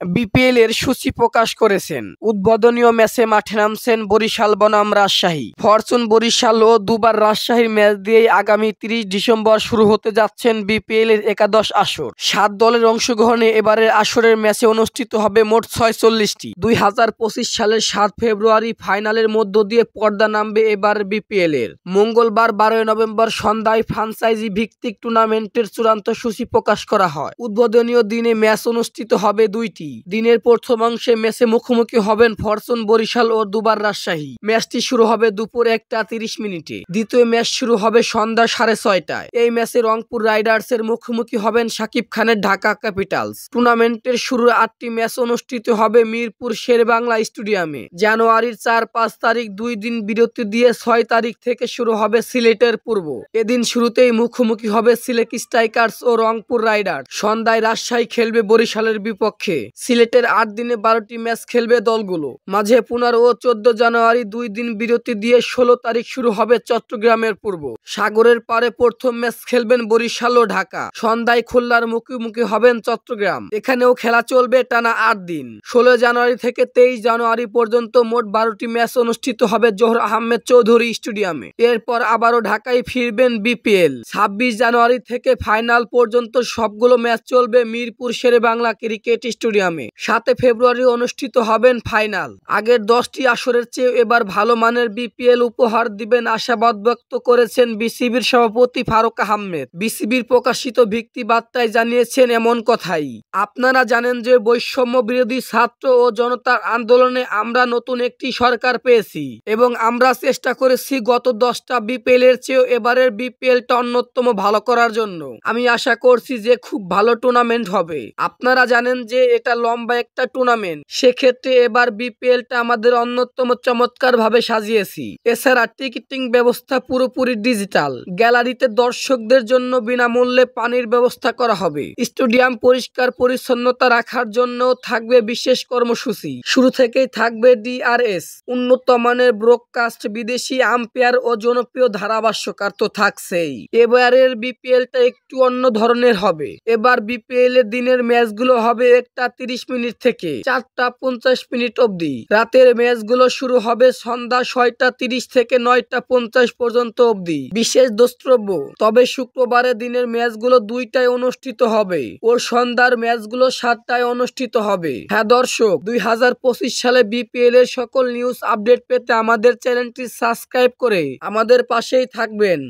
BPL এর সূচি প্রকাশ করেছেন। উদ্বোধনীয় ম্যাচে মাঠে নামছেন বরিশাল বনাম রাজশাহী। ফরচুন বরিশাল ও দুবার রাজশাহীর ম্যাচ দিয়েই আগামী ৩০ ডিসেম্বর শুরু হতে যাচ্ছেন বিপিএল এর একাদশ আসর। ৭ দলের অংশগ্রহণে এবারের আসরের ম্যাচে অনুষ্ঠিত হবে মোট ৪৬টি। ২০২৫ সালের ৭ ফেব্রুয়ারি ফাইনালের মধ্য দিয়ে পর্দা নামবে এবার বিপিএল এর। মঙ্গলবার ১২ নভেম্বর সন্ধ্যায় ফ্রাঞ্চাইজি ভিত্তিক টুর্নামেন্টের চূড়ান্ত সূচি প্রকাশ করা হয়। উদ্বোধনীয় দিনে ম্যাচ অনুষ্ঠিত হবে দুইটি। দিনের প্রথমাংশে ম্যাচে মুখোমুখি হবেন ফরচুন বরিশাল ও দুবার রাজশাহী। ম্যাচটি শুরু হবে দুপুর ১টা ৩০ মিনিটে। দ্বিতীয় ম্যাচ শুরু হবে সন্ধ্যা ৬:৩০টায়। এই ম্যাচে রংপুর রাইডার্সের মুখোমুখি হবেন শাকিব খানের ঢাকা ক্যাপিটালস। টুর্নামেন্টের শুরুর ৮টি ম্যাচ অনুষ্ঠিত হবে মিরপুর শেরেবাংলা স্টেডিয়ামে। জানুয়ারির ৪-৫ তারিখ ২ দিন বিরতি দিয়ে ৬ তারিখ থেকে শুরু হবে সিলেটের পূর্ব। এদিন শুরুতেই মুখোমুখি হবে সিলেট স্ট্রাইকার্স ও রংপুর রাইডার্স। সন্ধ্যায় রাজশাহী খেলবে বরিশালের বিপক্ষে। সিলেটের ৮ দিনে ১২টি ম্যাচ খেলবে দলগুলো। মাঝে ১৫ ও ১৪ জানুয়ারি ২ দিন বিরতি দিয়ে ১৬ তারিখ শুরু হবে চট্টগ্রামের পূর্ব। সাগরের পারে প্রথম ম্যাচ খেলবেন বরিশাল ও ঢাকা। সন্ধ্যায় খুলনার মুখোমুখি হবেন চট্টগ্রাম। এখানেও খেলা চলবে টানা ৮ দিন। ১৬ জানুয়ারি থেকে ২৩ জানুয়ারি পর্যন্ত মোট ১২টি ম্যাচ অনুষ্ঠিত হবে জোহর আহমেদ চৌধুরী স্টেডিয়ামে। এরপর আবারও ঢাকায় ফিরবেন বিপিএল। ২৬ জানুয়ারি থেকে ফাইনাল পর্যন্ত সবগুলো ম্যাচ চলবে মিরপুর শেরেবাংলা ক্রিকেট স্টেডিয়ামে। ৭ ফেব্রুয়ারি অনুষ্ঠিত হবেন ফাইনাল। আগের ১০টি আসরের চেয়ে এবার ভালো মানের বিপিএল উপহার দিবেন আশাবাদ ব্যক্ত করেছেন বিসিবির সভাপতি ফারুক আহমেদ। বিসিবির প্রকাশিত ভিত্তি বার্তায় জানিয়েছেন এমন কথাই। আপনারা জানেন যে বৈষম্য বিরোধী ছাত্র ও জনতার আন্দোলনে আমরা নতুন একটি সরকার পেয়েছি এবং আমরা চেষ্টা করেছি গত 10টা বিপিএল এর চেয়েও এবারের বিপিএলটা অন্যতম ভালো করার জন্য। আমি আশা করছি যে খুব ভালো টুর্নামেন্ট হবে। আপনারা জানেন যে এটা লম্বা একটা টুর্নামেন্ট, সেক্ষেত্রে এবার বিপিএলটা আমাদের অন্যতম চমৎকার ভাবে সাজিয়েছি। এছাড়া টিকিটিং ব্যবস্থা পুরোপুরি ডিজিটাল। গ্যালারিতে দর্শকদের জন্য বিনামূল্যে পানির ব্যবস্থা করা হবে। স্টেডিয়াম পরিষ্কার পরিচ্ছন্নতা রাখার জন্য থাকবে বিশেষ কর্মসূচি। শুরু থেকেই থাকবে ডিআরএস, উন্নত মানের ব্রডকাস্ট, বিদেশি আম্পায়ার ও জনপ্রিয় ধারাভাষ্যকার তো থাকছেই। এবারের বিপিএলটা একটু অন্য ধরনের হবে। এবার বিপিএল এর দিনের ম্যাচগুলো হবে ১টা ৩০ মিনিট থেকে ৪টা ৫০ মিনিট অবধি। রাতের ম্যাচগুলো শুরু হবে সন্ধ্যা ৬টা ৩০ থেকে ৯টা ৫০ পর্যন্ত অবধি। বিশেষ দ্রষ্টব্য, তবে শুক্রবারের দিনের ম্যাচগুলো ২টায় অনুষ্ঠিত হবে ও সন্ধ্যার ম্যাচগুলো ৭টায় অনুষ্ঠিত হবে। হ্যাঁ দর্শক, ২০২৫ সালে বিপিএল এর সকল নিউজ আপডেট পেতে আমাদের চ্যানেলটি সাবস্ক্রাইব করে আমাদের পাশেই থাকবেন।